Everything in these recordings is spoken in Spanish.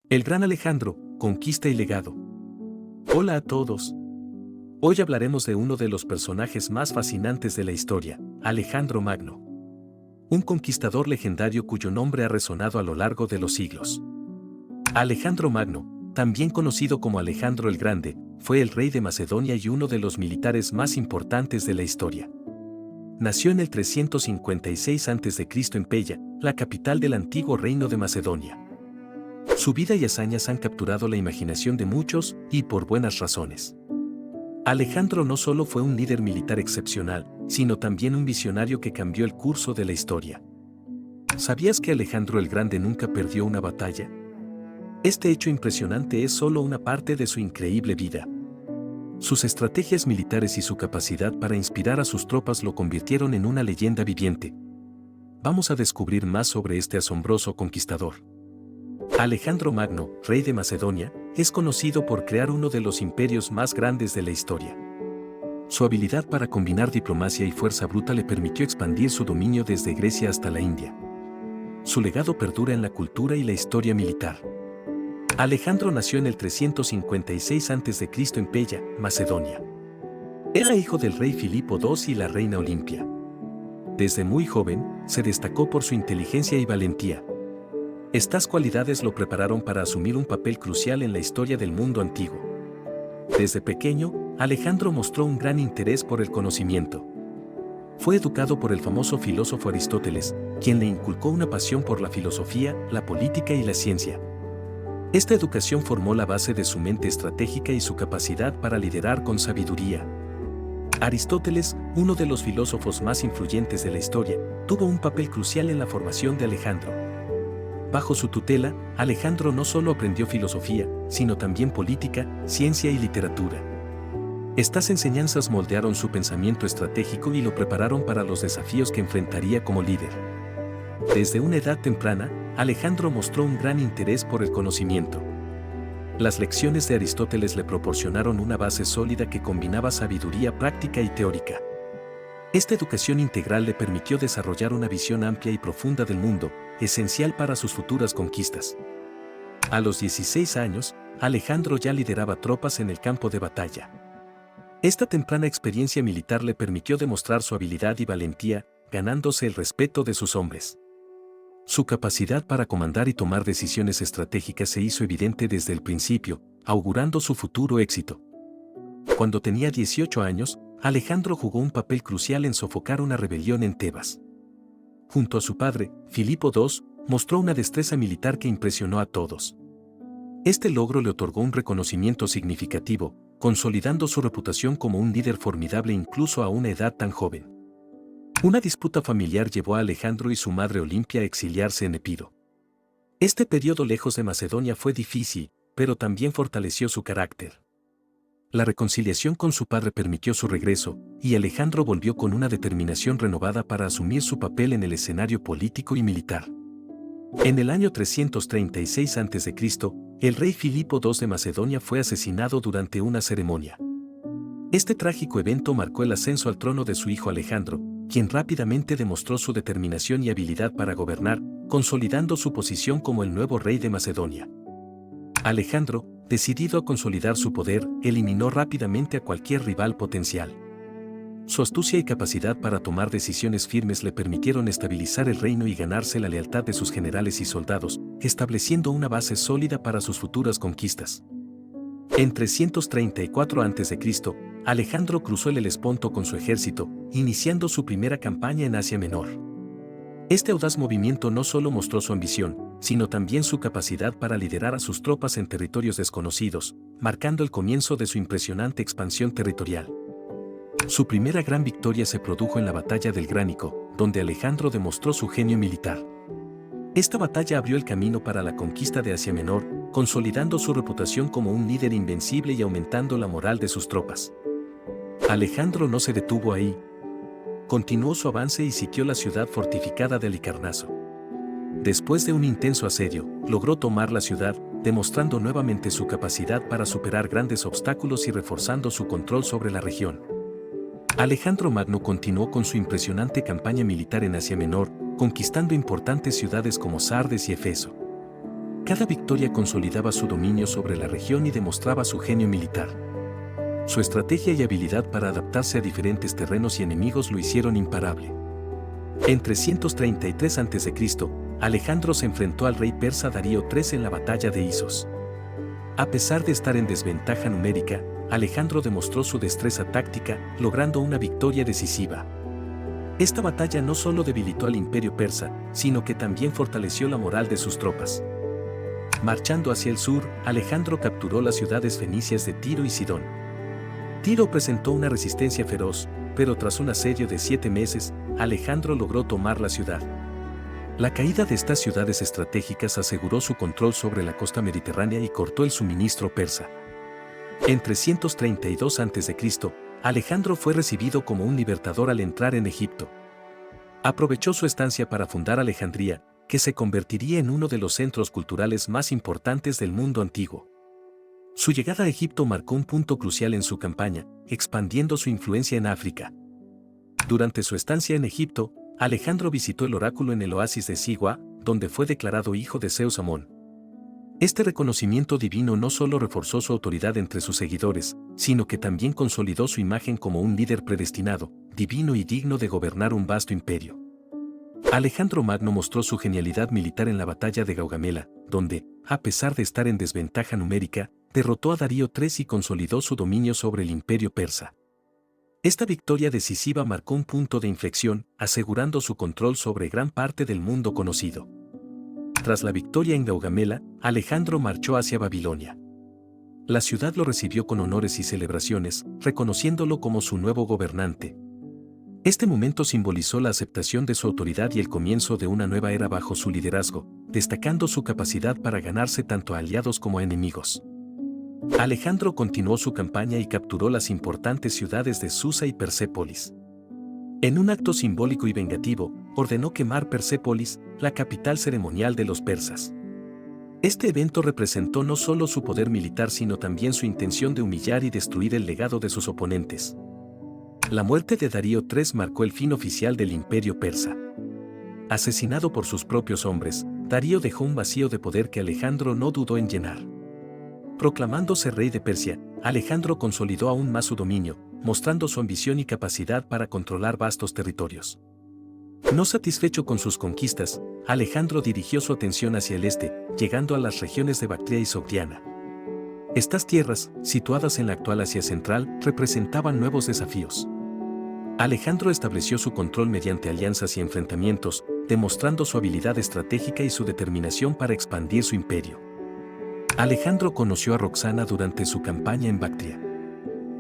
El gran Alejandro, conquista y legado. Hola a todos. Hoy hablaremos de uno de los personajes más fascinantes de la historia, Alejandro Magno. Un conquistador legendario cuyo nombre ha resonado a lo largo de los siglos. Alejandro Magno, también conocido como Alejandro el Grande, fue el rey de Macedonia y uno de los militares más importantes de la historia. Nació en el 356 a.C. en Pella, la capital del antiguo reino de Macedonia. Su vida y hazañas han capturado la imaginación de muchos, y por buenas razones. Alejandro no solo fue un líder militar excepcional, sino también un visionario que cambió el curso de la historia. ¿Sabías que Alejandro el Grande nunca perdió una batalla? Este hecho impresionante es solo una parte de su increíble vida. Sus estrategias militares y su capacidad para inspirar a sus tropas lo convirtieron en una leyenda viviente. Vamos a descubrir más sobre este asombroso conquistador. Alejandro Magno, rey de Macedonia, es conocido por crear uno de los imperios más grandes de la historia. Su habilidad para combinar diplomacia y fuerza bruta le permitió expandir su dominio desde Grecia hasta la India. Su legado perdura en la cultura y la historia militar. Alejandro nació en el 356 a.C. en Pella, Macedonia. Era hijo del rey Filipo II y la reina Olimpia. Desde muy joven, se destacó por su inteligencia y valentía. Estas cualidades lo prepararon para asumir un papel crucial en la historia del mundo antiguo. Desde pequeño, Alejandro mostró un gran interés por el conocimiento. Fue educado por el famoso filósofo Aristóteles, quien le inculcó una pasión por la filosofía, la política y la ciencia. Esta educación formó la base de su mente estratégica y su capacidad para liderar con sabiduría. Aristóteles, uno de los filósofos más influyentes de la historia, tuvo un papel crucial en la formación de Alejandro. Bajo su tutela, Alejandro no solo aprendió filosofía, sino también política, ciencia y literatura. Estas enseñanzas moldearon su pensamiento estratégico y lo prepararon para los desafíos que enfrentaría como líder. Desde una edad temprana, Alejandro mostró un gran interés por el conocimiento. Las lecciones de Aristóteles le proporcionaron una base sólida que combinaba sabiduría práctica y teórica. Esta educación integral le permitió desarrollar una visión amplia y profunda del mundo, esencial para sus futuras conquistas. A los 16 años, Alejandro ya lideraba tropas en el campo de batalla. Esta temprana experiencia militar le permitió demostrar su habilidad y valentía, ganándose el respeto de sus hombres. Su capacidad para comandar y tomar decisiones estratégicas se hizo evidente desde el principio, augurando su futuro éxito. Cuando tenía 18 años, Alejandro jugó un papel crucial en sofocar una rebelión en Tebas. Junto a su padre, Filipo II, mostró una destreza militar que impresionó a todos. Este logro le otorgó un reconocimiento significativo, consolidando su reputación como un líder formidable incluso a una edad tan joven. Una disputa familiar llevó a Alejandro y su madre Olimpia a exiliarse en Epido. Este periodo lejos de Macedonia fue difícil, pero también fortaleció su carácter. La reconciliación con su padre permitió su regreso, y Alejandro volvió con una determinación renovada para asumir su papel en el escenario político y militar. En el año 336 a.C., el rey Filipo II de Macedonia fue asesinado durante una ceremonia. Este trágico evento marcó el ascenso al trono de su hijo Alejandro, quien rápidamente demostró su determinación y habilidad para gobernar, consolidando su posición como el nuevo rey de Macedonia. Alejandro, decidido a consolidar su poder, eliminó rápidamente a cualquier rival potencial. Su astucia y capacidad para tomar decisiones firmes le permitieron estabilizar el reino y ganarse la lealtad de sus generales y soldados, estableciendo una base sólida para sus futuras conquistas. En 334 a.C., Alejandro cruzó el Helesponto con su ejército, iniciando su primera campaña en Asia Menor. Este audaz movimiento no solo mostró su ambición, sino también su capacidad para liderar a sus tropas en territorios desconocidos, marcando el comienzo de su impresionante expansión territorial. Su primera gran victoria se produjo en la batalla del Gránico, donde Alejandro demostró su genio militar. Esta batalla abrió el camino para la conquista de Asia Menor, consolidando su reputación como un líder invencible y aumentando la moral de sus tropas. Alejandro no se detuvo ahí. Continuó su avance y sitió la ciudad fortificada de Halicarnaso. Después de un intenso asedio, logró tomar la ciudad, demostrando nuevamente su capacidad para superar grandes obstáculos y reforzando su control sobre la región. Alejandro Magno continuó con su impresionante campaña militar en Asia Menor, conquistando importantes ciudades como Sardes y Éfeso. Cada victoria consolidaba su dominio sobre la región y demostraba su genio militar. Su estrategia y habilidad para adaptarse a diferentes terrenos y enemigos lo hicieron imparable. En 333 a.C., Alejandro se enfrentó al rey persa Darío III en la batalla de Isos. A pesar de estar en desventaja numérica, Alejandro demostró su destreza táctica, logrando una victoria decisiva. Esta batalla no solo debilitó al imperio persa, sino que también fortaleció la moral de sus tropas. Marchando hacia el sur, Alejandro capturó las ciudades fenicias de Tiro y Sidón. Tiro presentó una resistencia feroz, pero tras un asedio de 7 meses, Alejandro logró tomar la ciudad. La caída de estas ciudades estratégicas aseguró su control sobre la costa mediterránea y cortó el suministro persa. En 332 a.C., Alejandro fue recibido como un libertador al entrar en Egipto. Aprovechó su estancia para fundar Alejandría, que se convertiría en uno de los centros culturales más importantes del mundo antiguo. Su llegada a Egipto marcó un punto crucial en su campaña, expandiendo su influencia en África. Durante su estancia en Egipto, Alejandro visitó el oráculo en el oasis de Sigua, donde fue declarado hijo de Zeus Amón. Este reconocimiento divino no solo reforzó su autoridad entre sus seguidores, sino que también consolidó su imagen como un líder predestinado, divino y digno de gobernar un vasto imperio. Alejandro Magno mostró su genialidad militar en la batalla de Gaugamela, donde, a pesar de estar en desventaja numérica, derrotó a Darío III y consolidó su dominio sobre el imperio persa. Esta victoria decisiva marcó un punto de inflexión, asegurando su control sobre gran parte del mundo conocido. Tras la victoria en Gaugamela, Alejandro marchó hacia Babilonia. La ciudad lo recibió con honores y celebraciones, reconociéndolo como su nuevo gobernante. Este momento simbolizó la aceptación de su autoridad y el comienzo de una nueva era bajo su liderazgo, destacando su capacidad para ganarse tanto a aliados como a enemigos. Alejandro continuó su campaña y capturó las importantes ciudades de Susa y Persépolis. En un acto simbólico y vengativo, ordenó quemar Persépolis, la capital ceremonial de los persas. Este evento representó no solo su poder militar sino también su intención de humillar y destruir el legado de sus oponentes. La muerte de Darío III marcó el fin oficial del imperio persa. Asesinado por sus propios hombres, Darío dejó un vacío de poder que Alejandro no dudó en llenar. Proclamándose rey de Persia, Alejandro consolidó aún más su dominio, mostrando su ambición y capacidad para controlar vastos territorios. No satisfecho con sus conquistas, Alejandro dirigió su atención hacia el este, llegando a las regiones de Bactria y Sogdiana. Estas tierras, situadas en la actual Asia Central, representaban nuevos desafíos. Alejandro estableció su control mediante alianzas y enfrentamientos, demostrando su habilidad estratégica y su determinación para expandir su imperio. Alejandro conoció a Roxana durante su campaña en Bactria.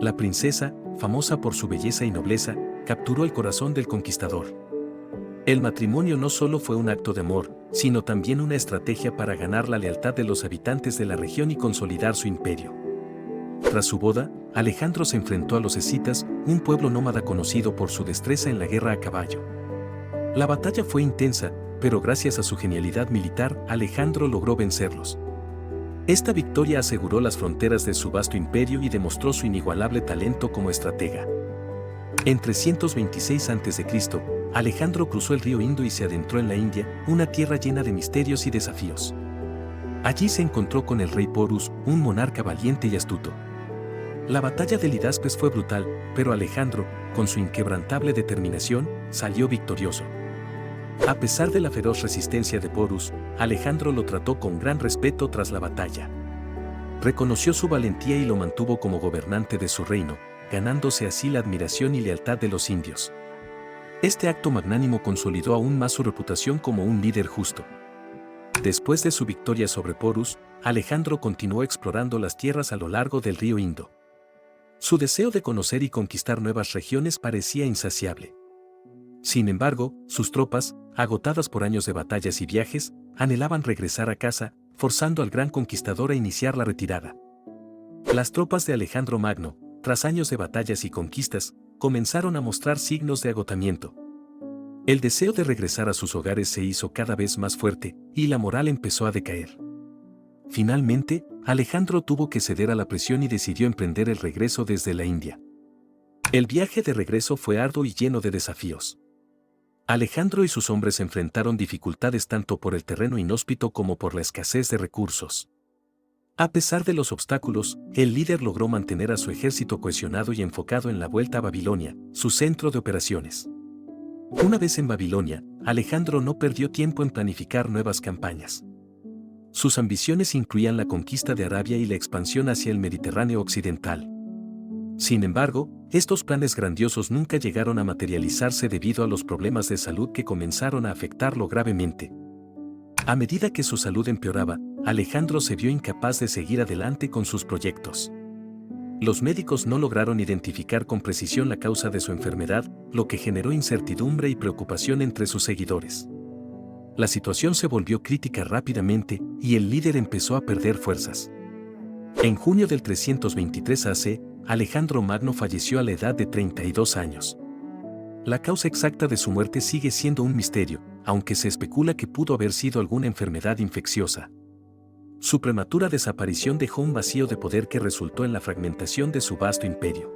La princesa, famosa por su belleza y nobleza, capturó el corazón del conquistador. El matrimonio no solo fue un acto de amor, sino también una estrategia para ganar la lealtad de los habitantes de la región y consolidar su imperio. Tras su boda, Alejandro se enfrentó a los escitas, un pueblo nómada conocido por su destreza en la guerra a caballo. La batalla fue intensa, pero gracias a su genialidad militar, Alejandro logró vencerlos. Esta victoria aseguró las fronteras de su vasto imperio y demostró su inigualable talento como estratega. En 326 a.C., Alejandro cruzó el río Indo y se adentró en la India, una tierra llena de misterios y desafíos. Allí se encontró con el rey Porus, un monarca valiente y astuto. La batalla de Lidaspes fue brutal, pero Alejandro, con su inquebrantable determinación, salió victorioso. A pesar de la feroz resistencia de Porus, Alejandro lo trató con gran respeto tras la batalla. Reconoció su valentía y lo mantuvo como gobernante de su reino, ganándose así la admiración y lealtad de los indios. Este acto magnánimo consolidó aún más su reputación como un líder justo. Después de su victoria sobre Porus, Alejandro continuó explorando las tierras a lo largo del río Indo. Su deseo de conocer y conquistar nuevas regiones parecía insaciable. Sin embargo, sus tropas, agotadas por años de batallas y viajes, anhelaban regresar a casa, forzando al gran conquistador a iniciar la retirada. Las tropas de Alejandro Magno, tras años de batallas y conquistas, comenzaron a mostrar signos de agotamiento. El deseo de regresar a sus hogares se hizo cada vez más fuerte, y la moral empezó a decaer. Finalmente, Alejandro tuvo que ceder a la presión y decidió emprender el regreso desde la India. El viaje de regreso fue arduo y lleno de desafíos. Alejandro y sus hombres enfrentaron dificultades tanto por el terreno inhóspito como por la escasez de recursos. A pesar de los obstáculos, el líder logró mantener a su ejército cohesionado y enfocado en la vuelta a Babilonia, su centro de operaciones. Una vez en Babilonia, Alejandro no perdió tiempo en planificar nuevas campañas. Sus ambiciones incluían la conquista de Arabia y la expansión hacia el Mediterráneo occidental. Sin embargo, estos planes grandiosos nunca llegaron a materializarse debido a los problemas de salud que comenzaron a afectarlo gravemente. A medida que su salud empeoraba, Alejandro se vio incapaz de seguir adelante con sus proyectos. Los médicos no lograron identificar con precisión la causa de su enfermedad, lo que generó incertidumbre y preocupación entre sus seguidores. La situación se volvió crítica rápidamente y el líder empezó a perder fuerzas. En junio del 323 AC, Alejandro Magno falleció a la edad de 32 años. La causa exacta de su muerte sigue siendo un misterio, aunque se especula que pudo haber sido alguna enfermedad infecciosa. Su prematura desaparición dejó un vacío de poder que resultó en la fragmentación de su vasto imperio.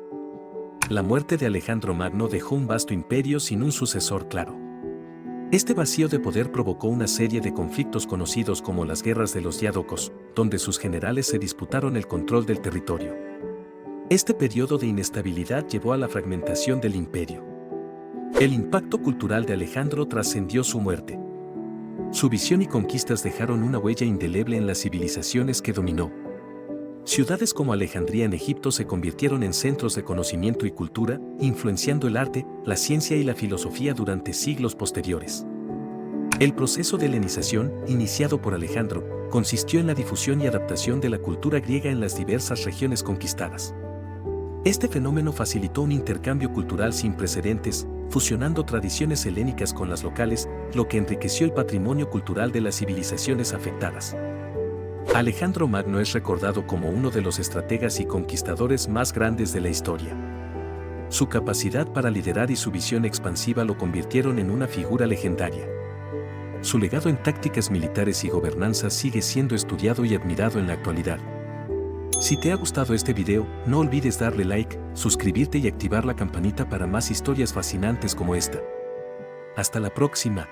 La muerte de Alejandro Magno dejó un vasto imperio sin un sucesor claro. Este vacío de poder provocó una serie de conflictos conocidos como las guerras de los Diádocos, donde sus generales se disputaron el control del territorio. Este periodo de inestabilidad llevó a la fragmentación del imperio. El impacto cultural de Alejandro trascendió su muerte. Su visión y conquistas dejaron una huella indeleble en las civilizaciones que dominó. Ciudades como Alejandría en Egipto se convirtieron en centros de conocimiento y cultura, influenciando el arte, la ciencia y la filosofía durante siglos posteriores. El proceso de helenización, iniciado por Alejandro, consistió en la difusión y adaptación de la cultura griega en las diversas regiones conquistadas. Este fenómeno facilitó un intercambio cultural sin precedentes, fusionando tradiciones helénicas con las locales, lo que enriqueció el patrimonio cultural de las civilizaciones afectadas. Alejandro Magno es recordado como uno de los estrategas y conquistadores más grandes de la historia. Su capacidad para liderar y su visión expansiva lo convirtieron en una figura legendaria. Su legado en tácticas militares y gobernanza sigue siendo estudiado y admirado en la actualidad. Si te ha gustado este video, no olvides darle like, suscribirte y activar la campanita para más historias fascinantes como esta. Hasta la próxima.